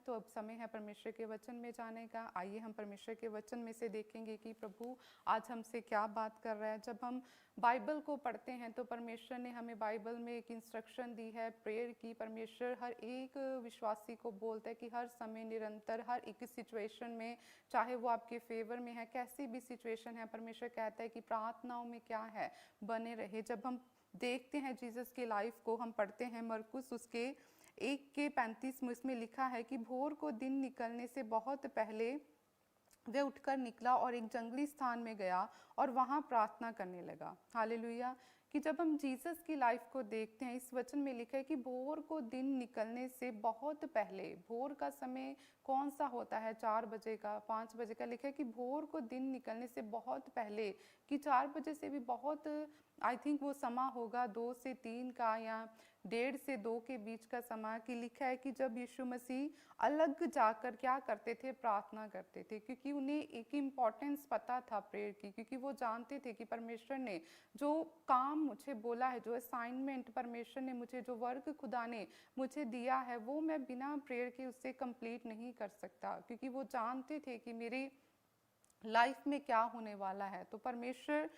तो अब समय है परमेश्वर के वचन में जाने का। आइए हम परमेश्वर के वचन में से देखेंगे कि प्रभु आज हमसे क्या बात कर रहा है। जब हम बाइबल को पढ़ते हैं तो परमेश्वर ने हमें बाइबल में एक इंस्ट्रक्शन दी है प्रेयर की। परमेश्वर हर एक विश्वासी को बोलता है कि हर समय निरंतर हर एक सिचुएशन में, चाहे वो आपके फेवर में है, कैसी भी सिचुएशन है, परमेश्वर कहता है कि प्रार्थनाओं में क्या है, बने रहे। जब हम देखते हैं जीसस की लाइफ को, हम पढ़ते हैं मरकुस उसके 1:35 में, उसमें लिखा है कि भोर को दिन निकलने से बहुत पहले वह उठकर निकला और एक जंगली स्थान में गया और वहां प्रार्थना करने लगा। हालेलुया। कि जब हम जीसस की लाइफ को देखते हैं, इस वचन में लिखा है कि भोर को दिन निकलने से बहुत पहले। भोर का समय कौन सा होता है? 4 बजे का, 5 बजे का। लिखा है कि भोर को दिन निकलने से बहुत पहले, कि 4 बजे से भी बहुत, आई थिंक वो समय होगा 2 से 3 का या 1:30 से 2 के बीच का समय। कि लिखा है कि जब यीशु मसीह अलग जाकर क्या करते थे? प्रार्थना करते थे, क्योंकि उन्हें एक इम्पॉर्टेंस पता था प्रेयर की। क्योंकि वो जानते थे कि परमेश्वर ने जो काम मुझे बोला है, जो असाइनमेंट परमेश्वर ने मुझे, जो वर्क खुदा ने मुझे दिया है, वो मैं बिना प्रेयर के उससे कंप्लीट नहीं कर सकता। क्योंकि वो जानते थे कि मेरी लाइफ में क्या होने वाला है, तो परमेश्वर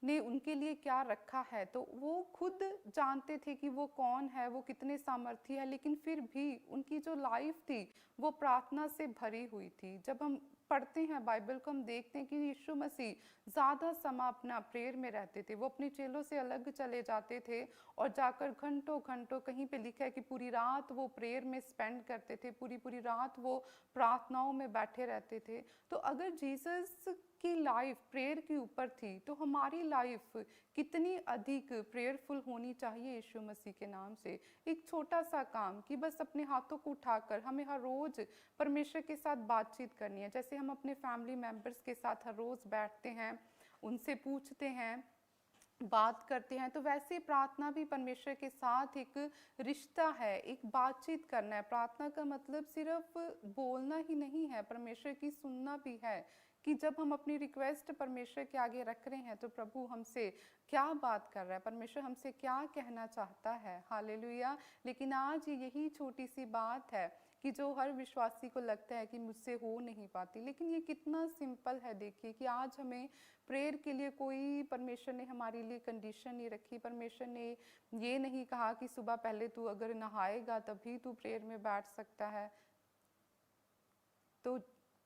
ने उनके लिए क्या रखा है, तो वो खुद जानते थे कि वो कौन है, वो कितने सामर्थ्य है। लेकिन फिर भी उनकी जो लाइफ थी वो प्रार्थना से भरी हुई थी। जब हम पढ़ते हैं बाइबल को, हम देखते हैं कि यीशु मसीह ज़्यादा समय अपना प्रेयर में रहते थे। वो अपने चेलों से अलग चले जाते थे और जाकर घंटों घंटों, कहीं पे लिखा है कि पूरी रात वो प्रेयर में स्पेंड करते थे, पूरी पूरी रात वो प्रार्थनाओं में बैठे रहते थे। तो अगर जीसस की लाइफ प्रेयर के ऊपर थी, तो हमारी लाइफ कितनी अधिक प्रेयरफुल होनी चाहिए यीशु मसीह के नाम से। एक छोटा सा काम कि बस अपने हाथों को उठाकर हमें हर रोज परमेश्वर के साथ बातचीत करनी है। जैसे हम अपने फैमिली मेंबर्स के साथ हर रोज बैठते हैं, उनसे पूछते हैं, बात करते हैं, तो वैसे प्रार्थना भी परमेश्वर के साथ एक रिश्ता है, एक बातचीत करना है। प्रार्थना का मतलब सिर्फ बोलना ही नहीं है, परमेश्वर की सुनना भी है। कि जब हम अपनी रिक्वेस्ट परमेश्वर के आगे रख रहे हैं तो प्रभु हमसे क्या बात कर रहा है, परमेश्वर हमसे क्या कहना चाहता है। हालेलुया। लेकिन आज यही छोटी सी बात है कि जो हर विश्वासी को लगता है कि मुझसे हो नहीं पाती, लेकिन ये कितना सिंपल है। देखिए कि आज हमें प्रेयर के लिए कोई, परमेश्वर ने हमारे लिए कंडीशन नहीं रखी। परमेश्वर ने ये नहीं कहा कि सुबह पहले तू अगर नहाएगा तभी तू प्रेयर में बैठ सकता है। तो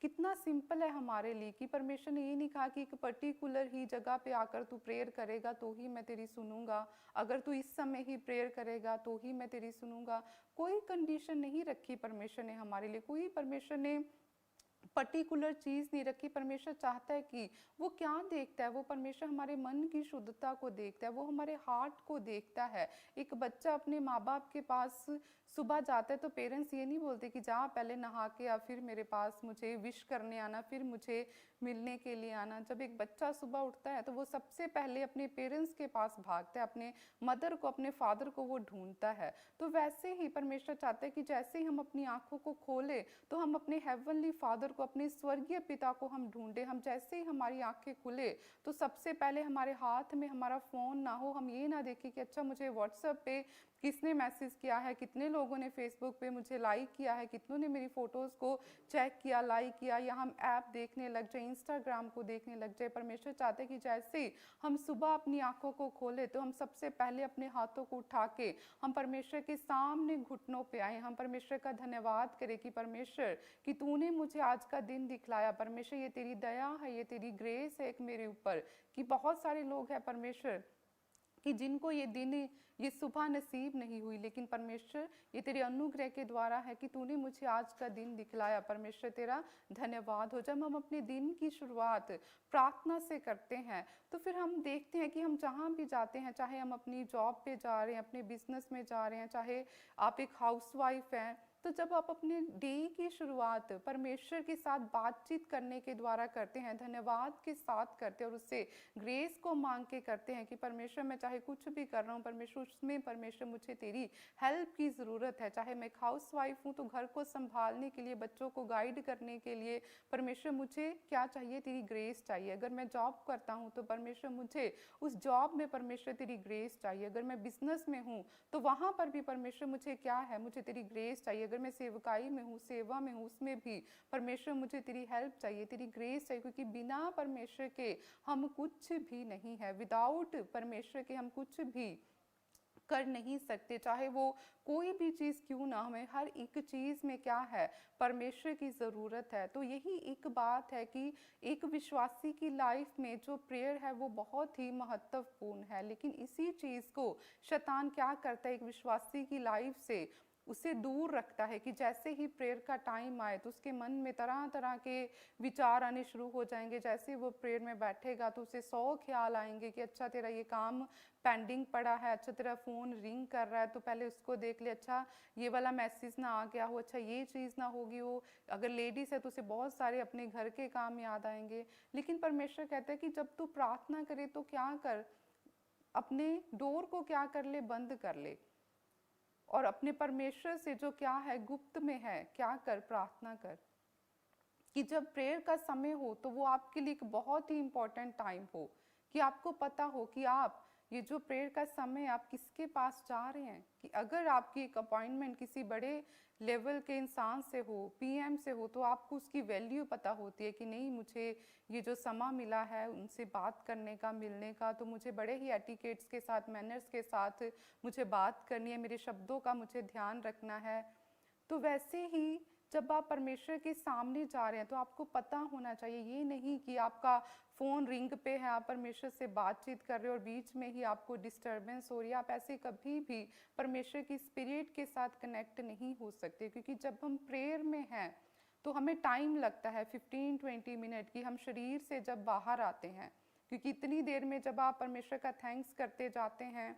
कितना सिंपल है हमारे लिए कि परमेश्वर ने ये नहीं कहा कि एक पर्टिकुलर ही जगह पे आकर तू प्रेयर करेगा तो ही मैं तेरी सुनूंगा, अगर तू इस समय ही प्रेयर करेगा तो ही मैं तेरी सुनूंगा। कोई कंडीशन नहीं रखी परमेश्वर ने हमारे लिए, कोई परमेश्वर ने पर्टिकुलर चीज नहीं रखी। परमेश्वर चाहता है कि वो क्या देखता है, वो परमेश्वर हमारे मन की शुद्धता को देखता है, वो हमारे हार्ट को देखता है। एक बच्चा अपने माँ बाप के पास सुबह जाता है तो पेरेंट्स ये नहीं बोलते कि जा पहले नहा के या फिर मेरे पास मुझे विश करने आना, फिर मुझे मिलने के लिए आना। जब एक बच्चा सुबह उठता है तो वो सबसे पहले अपने पेरेंट्स के पास भागता है, अपने मदर को, अपने फादर को वो ढूंढता है। तो वैसे ही परमेश्वर चाहता है कि जैसे ही हम अपनी आंखों को खोले तो हम अपने हेवनली फादर को, अपने स्वर्गीय पिता को हम ढूंढे। हम जैसे ही हमारी आंखें खुले तो सबसे पहले हमारे हाथ में हमारा फोन ना हो, हम ये ना देखें कि अच्छा मुझे व्हाट्सएप पे किसने मैसेज किया है, कितने लोगों ने फेसबुक पे मुझे लाइक किया है, कितनों ने मेरी फोटोज को चेक किया, लाइक किया, या हम ऐप देखने लग जाए, इंस्टाग्राम को देखने लग जाए। परमेश्वर चाहते हैं कि जैसे ही हम सुबह अपनी आंखों को खोले तो हम सबसे पहले अपने हाथों को उठा के हम परमेश्वर के सामने घुटनों पे आए, हम परमेश्वर का धन्यवाद करें कि परमेश्वर कि तूने मुझे आज का दिन दिखलाया। परमेश्वर ये तेरी दया है, ये तेरी ग्रेस है एक मेरे ऊपर। कि बहुत सारे लोग हैं परमेश्वर कि जिनको ये दिन, ये सुबह नसीब नहीं हुई, लेकिन परमेश्वर ये तेरे अनुग्रह के द्वारा है कि तूने मुझे आज का दिन दिखलाया। परमेश्वर तेरा धन्यवाद हो। जब हम अपने दिन की शुरुआत प्रार्थना से करते हैं तो फिर हम देखते हैं कि हम जहाँ भी जाते हैं, चाहे हम अपनी जॉब पे जा रहे हैं, अपने बिजनेस में जा रहे हैं, चाहे आप एक हाउसवाइफ हैं, तो जब आप अपने डे की शुरुआत परमेश्वर के साथ बातचीत करने के द्वारा करते हैं, धन्यवाद के साथ करते हैं और उससे ग्रेस को मांग के करते हैं कि परमेश्वर मैं चाहे कुछ भी कर रहा हूँ परमेश्वर, उसमें परमेश्वर मुझे तेरी हेल्प की ज़रूरत है। चाहे मैं एक हाउस वाइफ हूँ तो घर को संभालने के लिए, बच्चों को गाइड करने के लिए परमेश्वर मुझे क्या चाहिए? तेरी ग्रेस चाहिए। अगर मैं जॉब करता हूँ तो परमेश्वर मुझे उस जॉब में परमेश्वर तेरी ग्रेस चाहिए। अगर मैं बिजनेस में हूँ तो वहाँ पर भी परमेश्वर मुझे क्या है? मुझे तेरी ग्रेस चाहिए। अगर अगर मैं सेवकाई में हूँ, सेवा में हूँ, उसमें भी परमेश्वर मुझे तेरी हेल्प चाहिए, तेरी ग्रेस चाहिए, क्योंकि बिना परमेश्वर के हम कुछ भी नहीं है। विदाउट परमेश्वर के हम कुछ भी कर नहीं सकते, चाहे वो कोई भी चीज़ क्यों ना, हमें हर एक चीज़ में क्या है, परमेश्वर की ज़रूरत है। तो यही एक बात है कि एक विश्वासी की लाइफ में जो प्रेयर है वो बहुत ही महत्वपूर्ण है। लेकिन इसी चीज़ को शैतान क्या करता है, एक विश्वासी की लाइफ से उसे दूर रखता है कि जैसे ही प्रेयर का टाइम आए तो उसके मन में तरह तरह के विचार आने शुरू हो जाएंगे। जैसे वो प्रेयर में बैठेगा तो उसे 100 ख्याल आएंगे कि अच्छा तेरा ये काम पेंडिंग पड़ा है, अच्छा तेरा फ़ोन रिंग कर रहा है तो पहले उसको देख ले, अच्छा ये वाला मैसेज ना आ गया हो, अच्छा ये चीज़ ना होगी हो। अगर लेडीज़ है तो उसे बहुत सारे अपने घर के काम याद आएंगे। लेकिन परमेश्वर कहता है कि जब तू प्रार्थना करे तो क्या कर, अपने डोर को क्या कर ले, बंद कर ले, और अपने परमेश्वर से जो क्या है गुप्त में है क्या कर, प्रार्थना कर। कि जब प्रेयर का समय हो तो वो आपके लिए एक बहुत ही इम्पोर्टेंट टाइम हो, कि आपको पता हो कि आप ये जो प्रेयर का समय आप किसके पास जा रहे हैं। कि अगर आपकी एक अपॉइंटमेंट किसी बड़े लेवल के इंसान से हो, पीएम से हो, तो आपको उसकी वैल्यू पता होती है कि नहीं, मुझे ये जो समय मिला है उनसे बात करने का, मिलने का, तो मुझे बड़े ही एटिकेट्स के साथ, मैनर्स के साथ मुझे बात करनी है, मेरे शब्दों का मुझे ध्यान रखना है। तो वैसे ही जब आप परमेश्वर के सामने जा रहे हैं तो आपको पता होना चाहिए, ये नहीं कि आपका फ़ोन रिंग पे है, आप परमेश्वर से बातचीत कर रहे हो और बीच में ही आपको डिस्टरबेंस हो रही है। आप ऐसे कभी भी परमेश्वर की स्पिरिट के साथ कनेक्ट नहीं हो सकते, क्योंकि जब हम प्रेयर में हैं तो हमें टाइम लगता है 15-20 मिनट की, हम शरीर से जब बाहर आते हैं, क्योंकि इतनी देर में जब आप परमेश्वर का थैंक्स करते जाते हैं,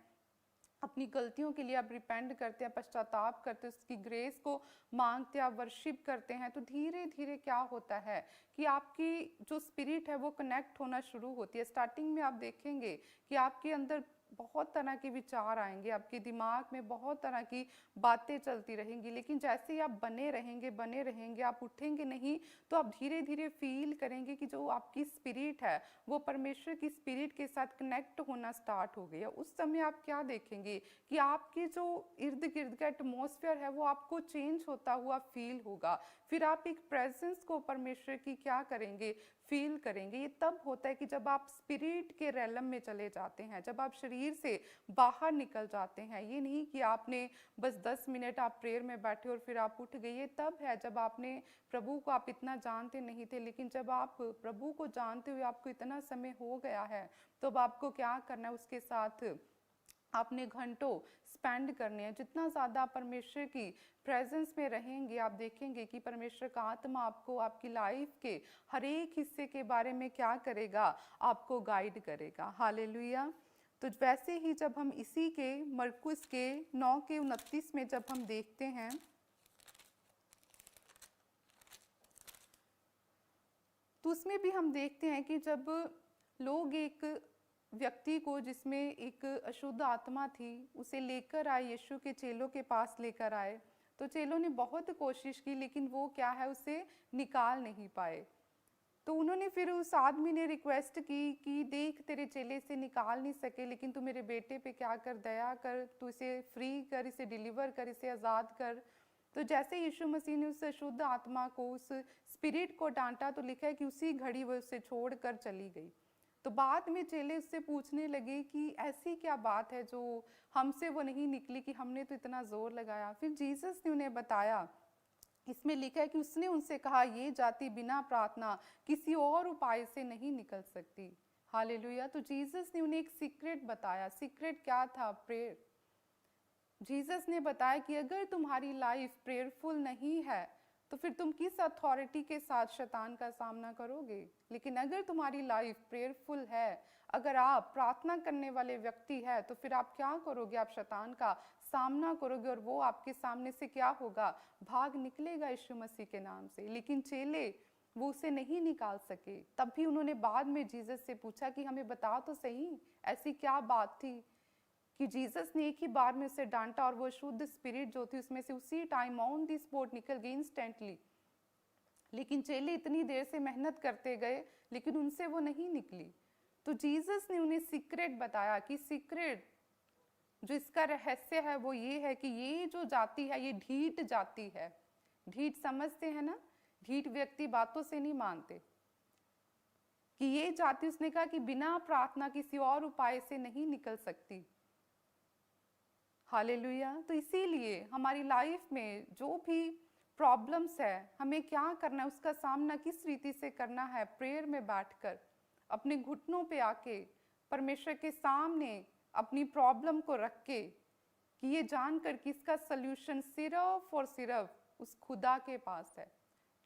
अपनी गलतियों के लिए आप रिपेंड करते हैं, पश्चाताप करते हैं, उसकी ग्रेस को मांगते हैं, आप वर्शिप करते हैं, तो धीरे धीरे क्या होता है कि आपकी जो स्पिरिट है वो कनेक्ट होना शुरू होती है। स्टार्टिंग में आप देखेंगे कि आपके अंदर बहुत तरह के विचार आएंगे, आपके दिमाग में बहुत तरह की बातें चलती रहेंगी, लेकिन जैसे ही आप बने रहेंगे, आप उठेंगे नहीं, तो आप धीरे धीरे फील करेंगे कि जो आपकी स्पिरिट है वो परमेश्वर की स्पिरिट के साथ कनेक्ट होना स्टार्ट हो गया। उस समय आप क्या देखेंगे कि आपके जो इर्द गिर्द का एटमॉस्फेयर है वो आपको चेंज होता हुआ फील होगा। फिर आप एक प्रेजेंस को परमेश्वर की क्या करेंगे, फील करेंगे। ये तब होता है कि जब आप स्पिरिट के रैलम में चले जाते हैं, जब आप शरीर से बाहर निकल जाते हैं। ये नहीं कि आपने बस 10 मिनट आप प्रेयर में बैठे और फिर आप उठ गए। ये तब है जब आपने प्रभु को आप इतना जानते नहीं थे, लेकिन जब आप प्रभु को जानते हुए आपको इतना समय हो गया है, तो अब आपको क्या करना है, उसके साथ आपने घंटों स्पेंड करने हैं। जितना ज़्यादा परमेश्वर की प्रेजेंस में रहेंगे, आप देखेंगे कि परमेश्वर का आत्मा आपको आपकी लाइफ के हर एक हिस्से के बारे में क्या करेगा, आपको गाइड करेगा। हालेलुया। तो वैसे ही जब हम इसी के मरकुस के 9:29 में जब हम देखते हैं, तो उसमें भी हम देखते हैं कि जब लोग एक व्यक्ति को जिसमें एक अशुद्ध आत्मा थी उसे लेकर आए, यीशु के चेलों के पास लेकर आए, तो चेलों ने बहुत कोशिश की लेकिन वो क्या है, उसे निकाल नहीं पाए। तो उन्होंने फिर उस आदमी ने रिक्वेस्ट की कि देख, तेरे चेले से निकाल नहीं सके, लेकिन तू मेरे बेटे पे क्या कर, दया कर, तू इसे फ्री कर, इसे डिलीवर कर, इसे आज़ाद कर। तो जैसे यीशु मसीह ने उस अशुद्ध आत्मा को, उस स्पिरिट को डांटा, तो लिखा है कि उसी घड़ी वो उसे छोड़कर चली गई। तो बाद में चेले उससे पूछने लगे कि ऐसी क्या बात है जो हमसे वो नहीं निकली, कि हमने तो इतना जोर लगाया। फिर जीसस ने उन्हें बताया, इसमें लिखा है कि उसने उनसे कहा, ये जाति बिना प्रार्थना किसी और उपाय से नहीं निकल सकती। हालेलुया। तो जीसस ने उन्हें एक सीक्रेट बताया। सीक्रेट क्या था? प्रेयर। जीसस ने बताया कि अगर तुम्हारी लाइफ प्रेयरफुल नहीं है तो फिर तुम किस अथॉरिटी के साथ शैतान का सामना करोगे। लेकिन अगर तुम्हारी लाइफ प्रेयरफुल है, अगर आप प्रार्थना करने वाले व्यक्ति है, तो फिर आप क्या करोगे, आप शैतान का सामना करोगे और वो आपके सामने से क्या होगा, भाग निकलेगा यीशु मसीह के नाम से। लेकिन चेले वो उसे नहीं निकाल सके। तब भी उन्होंने बाद में जीसस से पूछा कि हमें बता तो सही, ऐसी क्या बात थी कि जीसस ने एक ही बार में उसे डांटा और वो शुद्ध स्पिरिट जो थी उसमें से उसी टाइम ऑन दी स्पॉट निकल गई, इंस्टेंटली। लेकिन चेले इतनी देर से मेहनत करते गए लेकिन उनसे वो नहीं निकली। तो जीसस ने उन्हें सीक्रेट बताया कि सीक्रेट जो इसका रहस्य है वो ये है कि ये जो जाति है ये ढीठ जाति है। ढीठ समझते हैं ना, ढीठ व्यक्ति बातों से नहीं मानते। कि ये जाति, उसने कहा कि बिना प्रार्थना किसी और उपाय से नहीं निकल सकती। हालेलुया। तो इसीलिए हमारी लाइफ में जो भी प्रॉब्लम्स है, हमें क्या करना है, उसका सामना किस रीति से करना है, प्रेयर में बैठकर अपने घुटनों पे आके परमेश्वर के सामने अपनी प्रॉब्लम को रख के, कि ये जानकर कि इसका सल्यूशन सिर्फ और सिर्फ उस खुदा के पास है।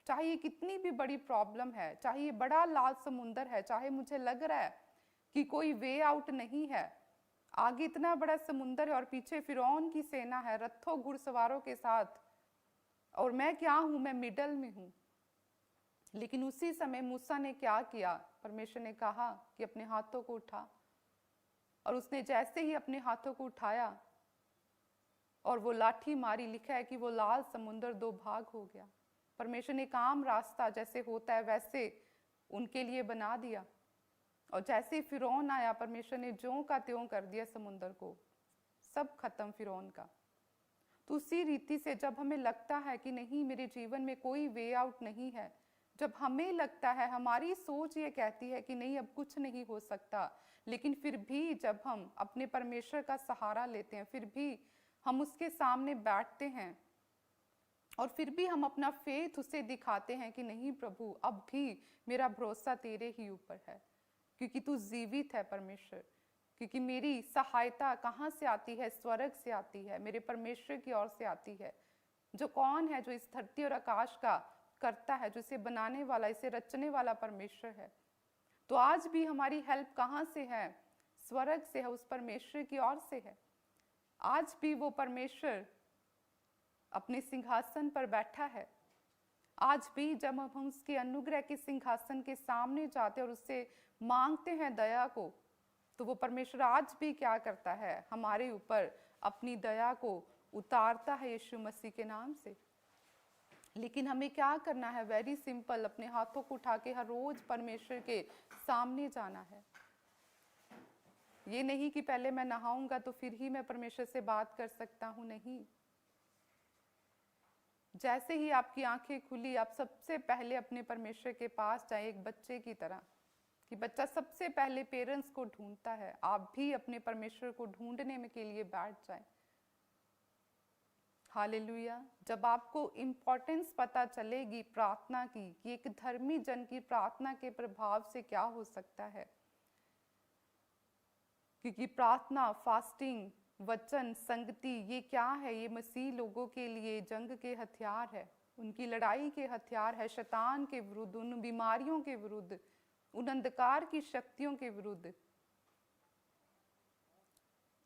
चाहे ये कितनी भी बड़ी प्रॉब्लम है, चाहे ये बड़ा लाल समुंदर है, चाहे मुझे लग रहा है कि कोई वे आउट नहीं है, आगे इतना बड़ा समुंदर है और पीछे फिरौन की सेना है रथों घुड़सवारों के साथ, और मैं क्या हूं, मैं मिडल में हूं। लेकिन उसी समय मूसा ने क्या किया, परमेश्वर ने कहा कि अपने हाथों को उठा, और उसने जैसे ही अपने हाथों को उठाया और वो लाठी मारी, लिखा है कि वो लाल समुंदर दो भाग हो गया। परमेश्वर ने एक आम रास्ता जैसे होता है वैसे उनके लिए बना दिया, और जैसे फिरौन आया, परमेश्वर ने ज्यों का त्यों कर दिया समुंदर को, सब खत्म फिरौन का। तो उसी रीति से जब हमें लगता है कि नहीं, मेरे जीवन में कोई वे आउट नहीं है, जब हमें लगता है, हमारी सोच ये कहती है कि नहीं अब कुछ नहीं हो सकता, लेकिन फिर भी जब हम अपने परमेश्वर का सहारा लेते हैं, फिर भी हम उसके सामने बैठते हैं और फिर भी हम अपना फेथ उसे दिखाते हैं कि नहीं प्रभु, अब भी मेरा भरोसा तेरे ही ऊपर है, क्योंकि तू जीवित है परमेश्वर, क्योंकि मेरी सहायता कहाँ से आती है, स्वर्ग से आती है, मेरे परमेश्वर की ओर से आती है, जो कौन है, जो इस धरती और आकाश का करता है, जो इसे बनाने वाला, इसे रचने वाला परमेश्वर है। तो आज भी हमारी हेल्प कहाँ से है, स्वर्ग से है, उस परमेश्वर की ओर से है। आज भी वो परमेश्वर अपने सिंहासन पर बैठा है। आज भी जब हम उसके अनुग्रह के सिंहासन के सामने जाते हैं और उससे मांगते हैं दया को, तो वो परमेश्वर आज भी क्या करता है, हमारे ऊपर अपनी दया को उतारता है यीशु मसीह के नाम से। लेकिन हमें क्या करना है, वेरी सिंपल, अपने हाथों को उठा के हर रोज परमेश्वर के सामने जाना है। ये नहीं कि पहले मैं नहाऊंगा तो फिर ही मैं परमेश्वर से बात कर सकता हूं, नहीं। जैसे ही आपकी आंखें खुली, आप सबसे पहले अपने परमेश्वर के पास जाए, एक बच्चे की तरह, कि बच्चा सबसे पहले पेरेंट्स को ढूंढता है, आप भी अपने परमेश्वर को ढूंढने में के लिए बैठ जाए। हालेलुया। जब आपको इम्पोर्टेंस पता चलेगी प्रार्थना की, कि एक धर्मी जन की प्रार्थना के प्रभाव से क्या हो सकता है, क्योंकि प्रार्थना, फास्टिंग, वचन, संगति, ये क्या है, ये मसीह लोगों के लिए जंग के हथियार है, उनकी लड़ाई के हथियार है, शैतान के विरुद्ध, उन बीमारियों के विरुद्ध, उन अंधकार की शक्तियों के विरुद्ध।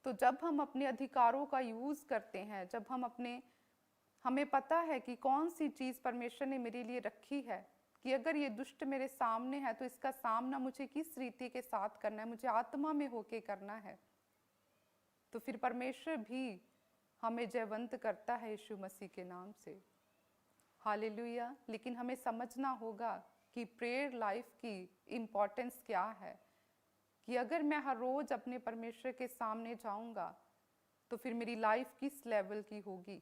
तो जब हम अपने अधिकारों का यूज करते हैं, जब हम हमें पता है कि कौन सी चीज परमेश्वर ने मेरे लिए रखी है, कि अगर ये दुष्ट मेरे सामने है तो इसका सामना मुझे किस रीति के साथ करना है, मुझे आत्मा में होके करना है, तो फिर परमेश्वर भी हमें जयवंत करता है यीशु मसीह के नाम से। हालेलुया। लेकिन हमें समझना होगा कि प्रेयर लाइफ की इम्पोर्टेंस क्या है, कि अगर मैं हर रोज अपने परमेश्वर के सामने जाऊंगा तो फिर मेरी लाइफ किस लेवल की होगी।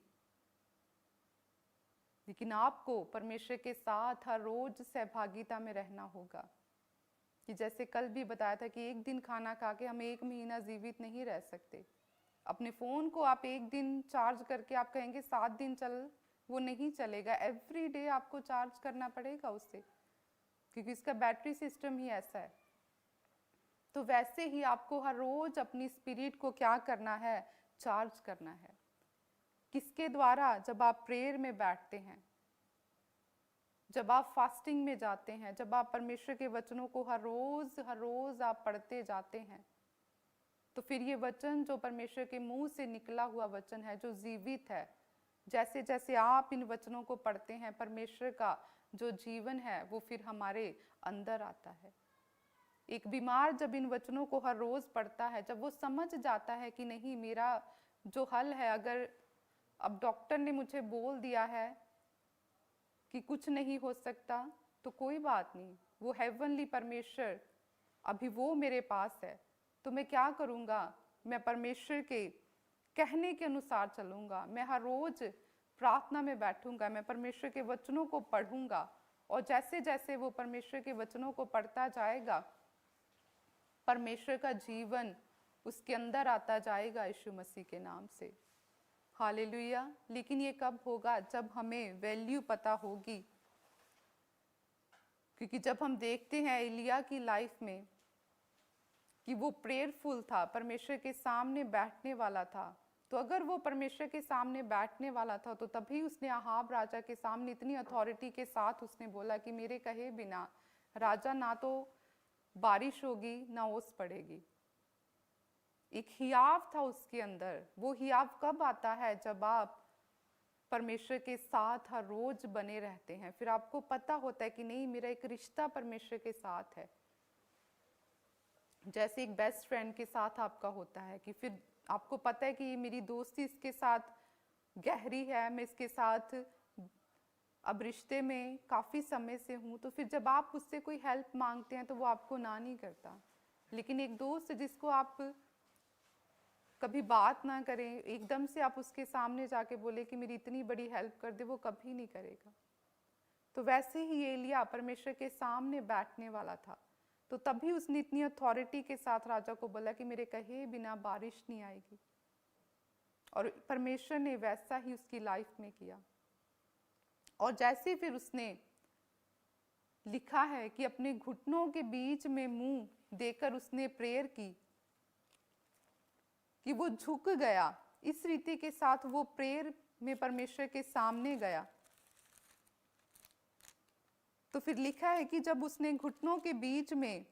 लेकिन आपको परमेश्वर के साथ हर रोज सहभागिता में रहना होगा, कि जैसे कल भी बताया था कि एक दिन खाना खा के हम 1 महीना जीवित नहीं रह सकते। अपने फ़ोन को आप एक दिन चार्ज करके आप कहेंगे 7 दिन चल, वो नहीं चलेगा। एवरी डे आपको चार्ज करना पड़ेगा उससे, क्योंकि इसका बैटरी सिस्टम ही ऐसा है। तो वैसे ही आपको हर रोज अपनी स्पिरिट को क्या करना है, चार्ज करना है। किसके द्वारा? जब आप प्रेयर में बैठते हैं, जब आप फास्टिंग में जाते हैं, जब आप परमेश्वर के वचनों को हर रोज आप पढ़ते जाते हैं, तो फिर ये वचन जो परमेश्वर के मुंह से निकला हुआ वचन है, जो जीवित है, जैसे जैसे आप इन वचनों को पढ़ते हैं, परमेश्वर का जो जीवन है वो फिर हमारे अंदर आता है। एक बीमार जब इन वचनों को हर रोज पढ़ता है, जब वो समझ जाता है कि नहीं, मेरा जो हल है, अगर अब डॉक्टर ने मुझे बोल दिया है कि कुछ नहीं हो सकता, तो कोई बात नहीं, वो हेवनली परमेश्वर अभी वो मेरे पास है, तो मैं क्या करूँगा, मैं परमेश्वर के कहने के अनुसार चलूंगा, मैं हर रोज प्रार्थना में बैठूंगा, मैं परमेश्वर के वचनों को पढ़ूंगा, और जैसे जैसे वो परमेश्वर के वचनों को पढ़ता जाएगा, परमेश्वर का जीवन उसके अंदर आता जाएगा यीशु मसीह के नाम से। हालेलुया। लेकिन ये कब होगा? जब हमें वैल्यू पता होगी। क्योंकि जब हम देखते हैं एलिया की लाइफ में कि वो प्रेयरफुल था, परमेश्वर के सामने बैठने वाला था, तो अगर वो परमेश्वर के सामने बैठने वाला था तो तभी उसने अहाब राजा के सामने इतनी अथॉरिटी के साथ उसने बोला कि मेरे कहे बिना राजा ना तो बारिश होगी ना ओस पड़ेगी। एक हियाव था उसके अंदर। वो हियाव कब आता है? जब आप परमेश्वर के साथ हर रोज बने रहते हैं, फिर आपको पता होता है कि नहीं, मेरा एक रिश्ता परमेश्वर के साथ है। जैसे एक बेस्ट फ्रेंड के साथ आपका होता है कि फिर आपको पता है कि ये मेरी दोस्ती इसके साथ गहरी है, मैं इसके साथ अब रिश्ते में काफ़ी समय से हूँ, तो फिर जब आप उससे कोई हेल्प मांगते हैं तो वो आपको ना नहीं करता। लेकिन एक दोस्त जिसको आप कभी बात ना करें, एकदम से आप उसके सामने जाके बोले कि मेरी इतनी बड़ी हेल्प कर दे, वो कभी नहीं करेगा। तो वैसे ही एलिया परमेश्वर के सामने बैठने वाला था, तो तभी उसने इतनी अथॉरिटी के साथ राजा को बोला कि मेरे कहे बिना बारिश नहीं आएगी, और परमेश्वर ने वैसा ही उसकी लाइफ में किया। और जैसे फिर उसने लिखा है कि अपने घुटनों के बीच में मुंह देकर उसने प्रेयर की कि वो झुक गया, इस रीति के साथ वो प्रेयर में परमेश्वर के सामने गया। तो फिर लिखा है कि जब उसने घुटनों के बीच में,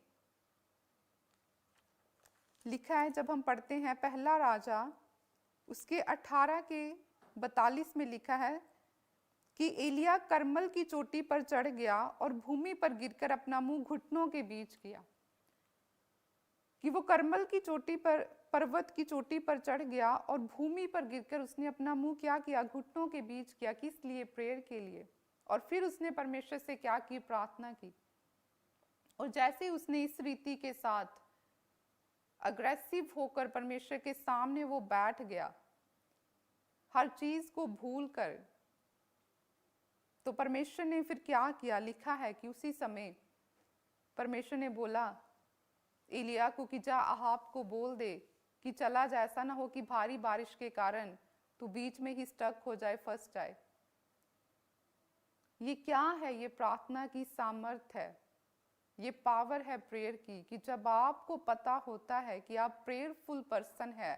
लिखा है जब हम पढ़ते हैं पहला राजा उसके 18 के 42 में लिखा है कि एलिया करमल की चोटी पर चढ़ गया और भूमि पर गिरकर अपना मुंह घुटनों के बीच किया। कि वो करमल की चोटी पर, पर्वत की चोटी पर चढ़ गया और भूमि पर गिरकर उसने अपना मुंह क्या किया? घुटनों के बीच किया। किस लिए? प्रेयर के लिए। और फिर उसने परमेश्वर से क्या की? प्रार्थना की। और जैसे उसने इस रीति के साथ अग्रेसिव होकर परमेश्वर के सामने वो बैठ गया, हर चीज को भूल कर, तो परमेश्वर ने फिर क्या किया? लिखा है कि उसी समय परमेश्वर ने बोला एलिया को कि जा अहाब को बोल दे कि चला जाए, ऐसा ना हो कि भारी बारिश के कारण तू बीच में ही स्टक हो जाए, फंस जाए। ये क्या है? ये प्रार्थना की सामर्थ है, ये पावर है प्रेयर की, कि जब आपको पता होता है कि आप प्रेयरफुल पर्सन है,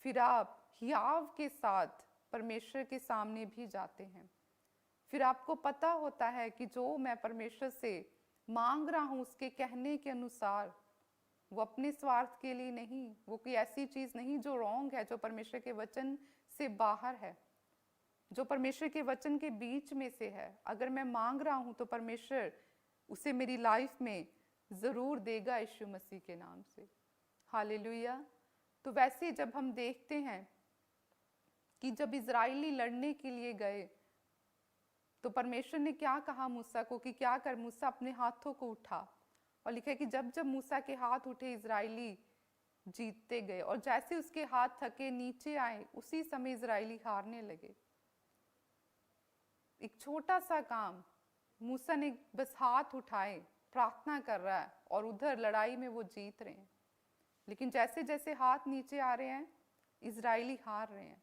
फिर आप हियाव के साथ परमेश्वर के सामने भी जाते हैं। फिर आपको पता होता है कि जो मैं परमेश्वर से मांग रहा हूं उसके कहने के अनुसार, वो अपने स्वार्थ के लिए नहीं, वो कोई ऐसी चीज नहीं जो रॉन्ग है, जो परमेश्वर के वचन से बाहर है, जो परमेश्वर के वचन के बीच में से है। अगर मैं मांग रहा हूं तो परमेश्वर उसे मेरी लाइफ में जरूर देगा यीशु मसीह के नाम से। हालेलुया। तो वैसे जब हम देखते हैं कि जब इजराइली लड़ने के लिए गए तो परमेश्वर ने क्या कहा मूसा को कि क्या कर? मूसा अपने हाथों को उठा, और लिखा है कि जब जब मूसा के हाथ उठे इजराइली जीतते गए, और जैसे उसके हाथ थके नीचे आए उसी समय इजराइली हारने लगे। एक छोटा सा काम, मूसा ने बस हाथ उठाए, प्रार्थना कर रहा है, और उधर लड़ाई में वो जीत रहे हैं। लेकिन जैसे जैसे हाथ नीचे आ रहे हैं इजराइली हार रहे हैं।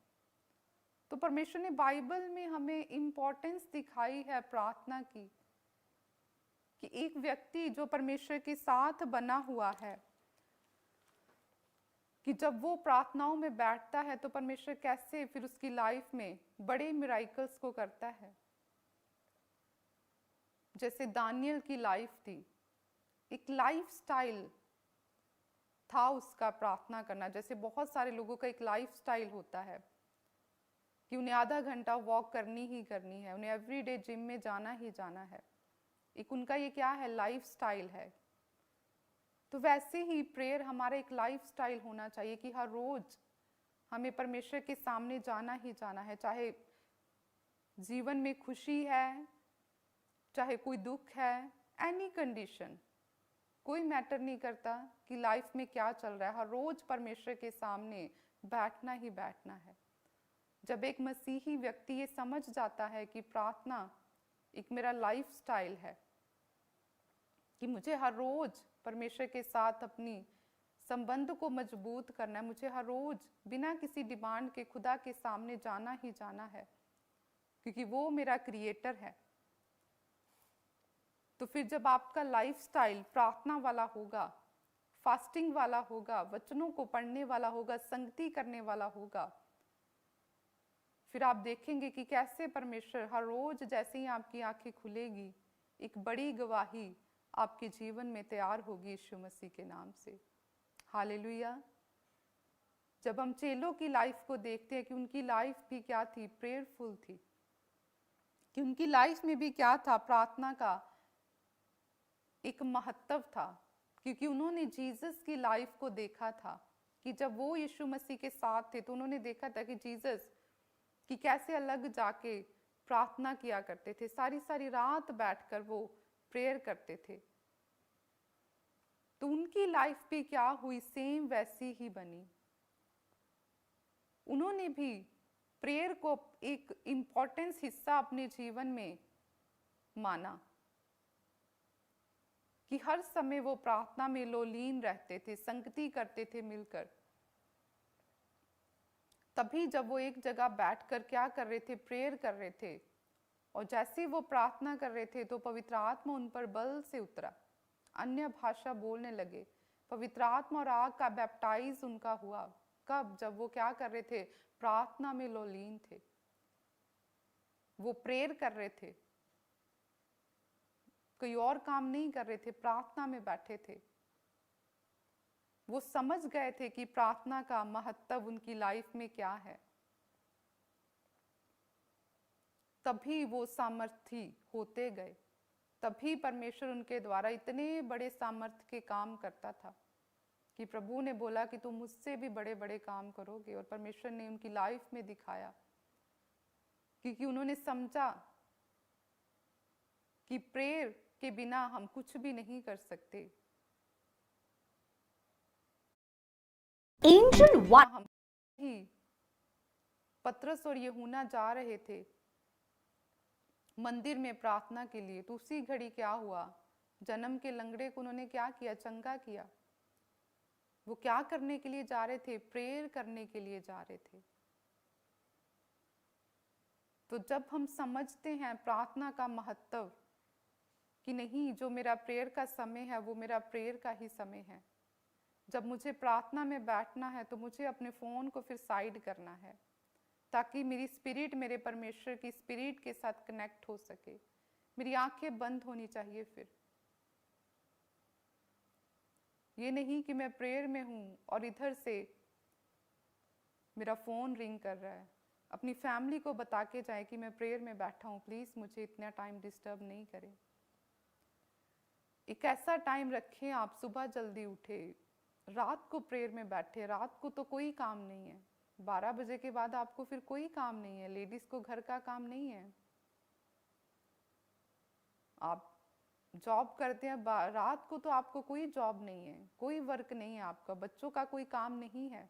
तो परमेश्वर ने बाइबल में हमें इंपॉर्टेंस दिखाई है प्रार्थना की, कि एक व्यक्ति जो परमेश्वर के साथ बना हुआ है, कि जब वो प्रार्थनाओं में बैठता है तो परमेश्वर कैसे फिर उसकी लाइफ में बड़े मिराइकल्स को करता है। जैसे दानियल की लाइफ थी, एक लाइफ स्टाइल था उसका प्रार्थना करना। जैसे बहुत सारे लोगों का एक लाइफ स्टाइल होता है कि उन्हें आधा घंटा वॉक करनी ही करनी है, उन्हें एवरीडे जिम में जाना ही जाना है। एक उनका ये क्या है? लाइफ स्टाइल है। तो वैसे ही प्रेयर हमारा एक लाइफ स्टाइल होना चाहिए कि हर रोज हमें परमेश्वर के सामने जाना ही जाना है। चाहे जीवन में खुशी है, चाहे कोई दुख है, एनी कंडीशन, कोई मैटर नहीं करता कि लाइफ में क्या चल रहा है, हर रोज परमेश्वर के सामने बैठना ही बैठना है। जब एक मसीही व्यक्ति ये समझ जाता है कि प्रार्थना एक मेरा लाइफ स्टाइल है, कि मुझे हर रोज परमेश्वर के साथ अपनी संबंध को मजबूत करना है, मुझे हर रोज बिना किसी डिमांड के खुदा के सामने जाना ही जाना है, क्योंकि वो मेरा क्रिएटर है। तो फिर जब आपका लाइफ स्टाइल प्रार्थना वाला होगा, फास्टिंग वाला होगा, वचनों को पढ़ने वाला होगा, संगति करने वाला होगा, फिर आप देखेंगे कि कैसे परमेश्वर हर रोज जैसे ही आपकी आंखें खुलेगी, एक बड़ी गवाही आपके जीवन में तैयार होगी यीशु मसीह के नाम से। हालेलुया। जब हम चेलों की लाइफ को देखते हैं कि उनकी लाइफ भी क्या थी, प्रेयरफुल थी, कि उनकी लाइफ में भी क्या था, प्रार्थना का एक महत्व था, क्योंकि उन्होंने जीसस की लाइफ को देखा था कि जब वो यीशु मसीह के साथ थे तो उन्होंने देखा था कि जीसस कि कैसे अलग जाके प्रार्थना किया करते थे, सारी सारी रात बैठकर वो प्रेयर करते थे। तो उनकी लाइफ भी क्या हुई, सेम वैसी ही बनी। उन्होंने भी प्रेयर को एक इम्पोर्टेंस हिस्सा अपने जीवन में माना, कि हर समय वो प्रार्थना में लोलीन रहते थे, संगति करते थे मिलकर। तभी जब वो एक जगह बैठकर क्या कर रहे थे, प्रेयर कर रहे थे, और जैसे वो प्रार्थना कर रहे थे तो पवित्र आत्मा उन पर बल से उतरा, अन्य भाषा बोलने लगे, पवित्र आत्मा और आग का बैप्टाइज उनका हुआ। कब? जब वो क्या कर रहे थे, प्रार्थना में लोलीन थे, वो प्रेयर कर रहे थे, कोई और काम नहीं कर रहे थे, प्रार्थना में बैठे थे। वो समझ गए थे कि प्रार्थना का महत्व उनकी लाइफ में क्या है। तभी वो सामर्थी होते गए, तभी परमेश्वर उनके द्वारा इतने बड़े सामर्थ्य के काम करता था कि प्रभु ने बोला कि तुम मुझसे भी बड़े बड़े काम करोगे। और परमेश्वर ने उनकी लाइफ में दिखाया, क्योंकि उन्होंने समझा कि प्रेयर के बिना हम कुछ भी नहीं कर सकते। एंजल हम ही पतरस और यूहन्ना जा रहे थे मंदिर में प्रार्थना के लिए, तो उसी घड़ी क्या हुआ, जन्म के लंगड़े को उन्होंने क्या किया, चंगा किया। वो क्या करने के लिए जा रहे थे, प्रेयर करने के लिए जा रहे थे। तो जब हम समझते हैं प्रार्थना का महत्व, कि नहीं जो मेरा प्रेयर का समय है वो मेरा प्रेयर का ही समय है, जब मुझे प्रार्थना में बैठना है तो मुझे अपने फोन को फिर साइड करना है, ताकि मेरी स्पिरिट मेरे परमेश्वर की स्पिरिट के साथ कनेक्ट हो सके। मेरी आंखें बंद होनी चाहिए। फिर ये नहीं कि मैं प्रेयर में हूं और इधर से मेरा फोन रिंग कर रहा है। अपनी फैमिली को बता के जाए कि मैं प्रेयर में बैठा हूं, प्लीज मुझे इतना टाइम डिस्टर्ब नहीं करें। एक ऐसा टाइम रखें, आप सुबह जल्दी उठे, रात को प्रेयर में बैठे। रात को तो कोई काम नहीं है, 12 बजे के बाद आपको फिर कोई काम नहीं है। लेडीज को घर का काम नहीं है, आप जॉब करते हैं, रात को तो आपको कोई जॉब नहीं है, कोई वर्क नहीं है आपका, बच्चों का कोई काम नहीं है,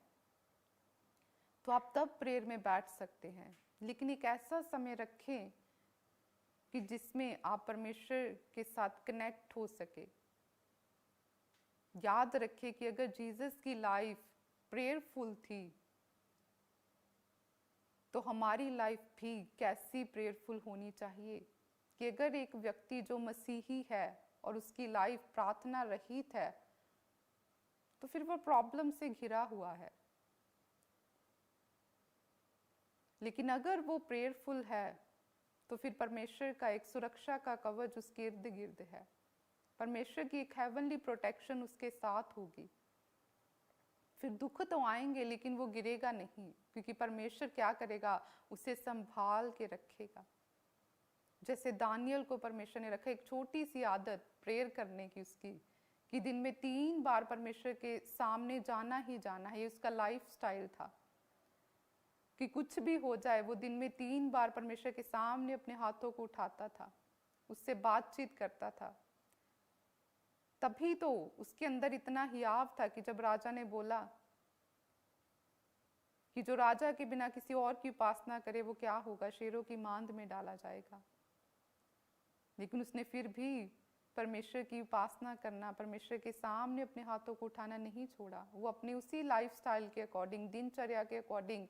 तो आप तब प्रेयर में बैठ सकते हैं। लेकिन एक ऐसा समय रखें कि जिसमें आप परमेश्वर के साथ कनेक्ट हो सके। याद रखें कि अगर जीसस की लाइफ प्रेयरफुल थी तो हमारी लाइफ भी कैसी प्रेयरफुल होनी चाहिए। कि अगर एक व्यक्ति जो मसीही है और उसकी लाइफ प्रार्थना रहित है, तो फिर वो प्रॉब्लम से घिरा हुआ है। लेकिन अगर वो प्रेयरफुल है तो फिर परमेश्वर का एक सुरक्षा का कवच उसके इर्द गिर्द है, परमेश्वर की एक हेवनली प्रोटेक्शन उसके साथ होगी। फिर दुख तो आएंगे लेकिन वो गिरेगा नहीं, क्योंकि परमेश्वर क्या करेगा, उसे संभाल के रखेगा। जैसे दानियल को परमेश्वर ने रखा, एक छोटी सी आदत प्रेयर करने की उसकी, कि दिन में 3 बार परमेश्वर के सामने जाना ही जाना है। ये उसका लाइफ स्टाइल था कि कुछ भी हो जाए वो दिन में 3 बार परमेश्वर के सामने अपने हाथों को उठाता था, उससे बातचीत करता था। तभी तो उसके अंदर इतना हियाव था कि जब राजा ने बोला कि जो राजा के बिना किसी और की उपासना करे वो क्या होगा, शेरों की मांद में डाला जाएगा। लेकिन उसने फिर भी परमेश्वर की उपासना करना, परमेश्वर के सामने अपने हाथों को उठाना नहीं छोड़ा। वो अपने उसी लाइफस्टाइल के अकॉर्डिंग, दिनचर्या के अकॉर्डिंग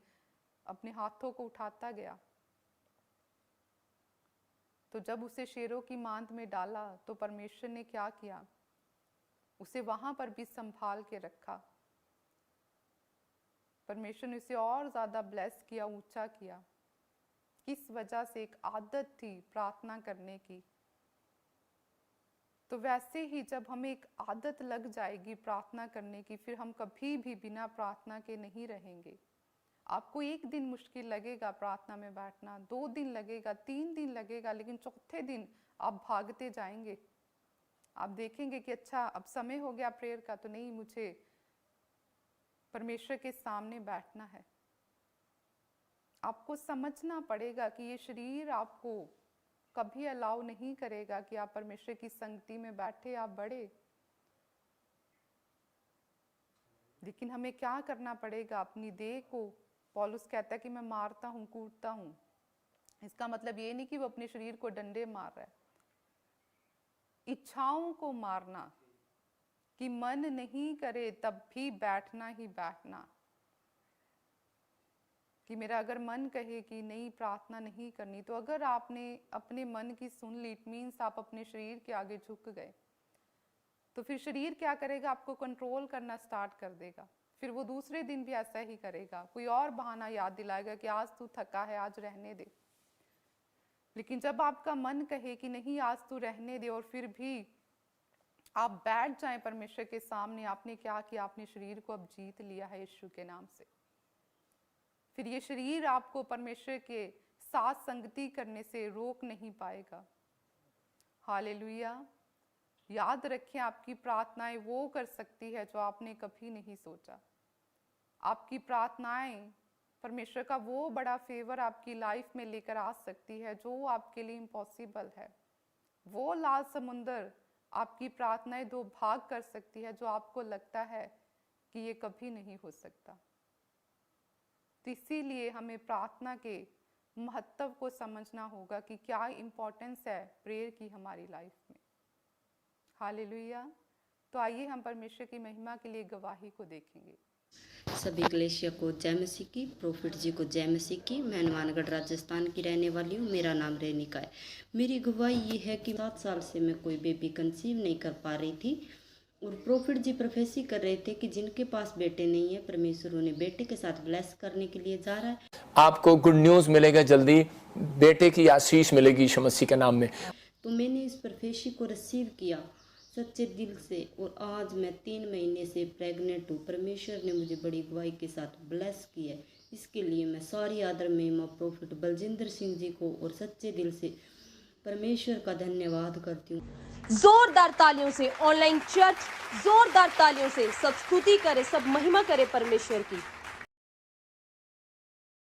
अपने हाथों को उठाता गया। तो जब उसे शेरों की मांद में डाला तो परमेश्वर ने क्या किया, उसे वहां पर भी संभाल के रखा। परमेश्वर ने उसे और ज्यादा ब्लेस किया, ऊंचा किया। किस वजह से? एक आदत थी प्रार्थना करने की। तो वैसे ही जब हमें एक आदत लग जाएगी प्रार्थना करने की, फिर हम कभी भी बिना प्रार्थना के नहीं रहेंगे। आपको एक दिन मुश्किल लगेगा प्रार्थना में बैठना, 2 दिन लगेगा, 3 दिन लगेगा, लेकिन चौथे दिन आप भागते जाएंगे। आप देखेंगे कि अच्छा अब समय हो गया प्रेयर का, तो नहीं, मुझे परमेश्वर के सामने बैठना है। आपको समझना पड़ेगा कि ये शरीर आपको कभी अलाउ नहीं करेगा कि आप परमेश्वर की संगति में बैठे, आप बढ़े। लेकिन हमें क्या करना पड़ेगा? अपनी देह को, पौलुस कहता है कि मैं मारता हूं, कूटता हूं। इसका मतलब ये नहीं कि वो अपने शरीर को डंडे मार रहा है। इच्छाओं को मारना, कि मन नहीं करे तब भी बैठना ही बैठना। कि मेरा अगर मन कहे कि नहीं प्रार्थना नहीं करनी, तो अगर आपने अपने मन की सुन ली, इट मीन्स आप अपने शरीर के आगे झुक गए। तो फिर शरीर क्या करेगा? आपको कंट्रोल करना स्टार्ट कर देगा। फिर वो दूसरे दिन भी ऐसा ही करेगा, कोई और बहाना याद दिलाएगा कि आज तू थका है, आज रहने दे। लेकिन जब आपका मन कहे कि नहीं आज तू रहने दे, और फिर भी आप बैठ जाएं परमेश्वर के सामने, आपने क्या किया? आपने शरीर को अब जीत लिया है यीशु के नाम से। फिर ये शरीर आपको परमेश्वर के साथ संगति करने से रोक नहीं पाएगा। हालेलुया। याद रखें, आपकी प्रार्थनाएं वो कर सकती है जो आपने कभी नहीं सोचा। आपकी प्रार्थनाएं परमेश्वर का वो बड़ा फेवर आपकी लाइफ में लेकर आ सकती है जो आपके लिए इम्पॉसिबल है। वो लाल समुंदर आपकी प्रार्थनाएं 2 भाग कर सकती है जो आपको लगता है कि ये कभी नहीं हो सकता। तो इसीलिए हमें प्रार्थना के महत्व को समझना होगा कि क्या इम्पोर्टेंस है प्रेयर की हमारी लाइफ में। हालेलुया। तो आइए हम परमेश्वर की महिमा के लिए गवाही को देखेंगे। सभी कलेशिया को जय मसीह की, प्रोफिट जी को जय मसीह की। मैं हनुमानगढ़ राजस्थान की रहने वाली हूँ। मेरा नाम रेनिका है। मेरी गवाही ये है कि 7 साल से मैं कोई बेबी कंसीव नहीं कर पा रही थी, और प्रोफिट जी प्रोफेसी कर रहे थे कि जिनके पास बेटे नहीं है, परमेश्वर उन्हें बेटे के साथ ब्लेस करने के लिए जा रहा है। आपको गुड न्यूज़ मिलेगा, जल्दी बेटे की आशीष मिलेगी यीशु मसीह के नाम में। तो मैंने इस प्रोफेसी को रिसीव किया सच्चे दिल से, और आज मैं 3 महीने से प्रेग्नेंट हूँ। परमेश्वर ने मुझे बड़ी गवाही के साथ ब्लेस किया है। इसके लिए मैं सारी आदर महिमा प्रोफिट बलजिंदर सिंह जी को और सच्चे दिल से परमेश्वर का धन्यवाद करती हूँ। जोरदार तालियों से ऑनलाइन चर्च, जोरदार तालियों से सब स्तुति करे, सब महिमा करे परमेश्वर की।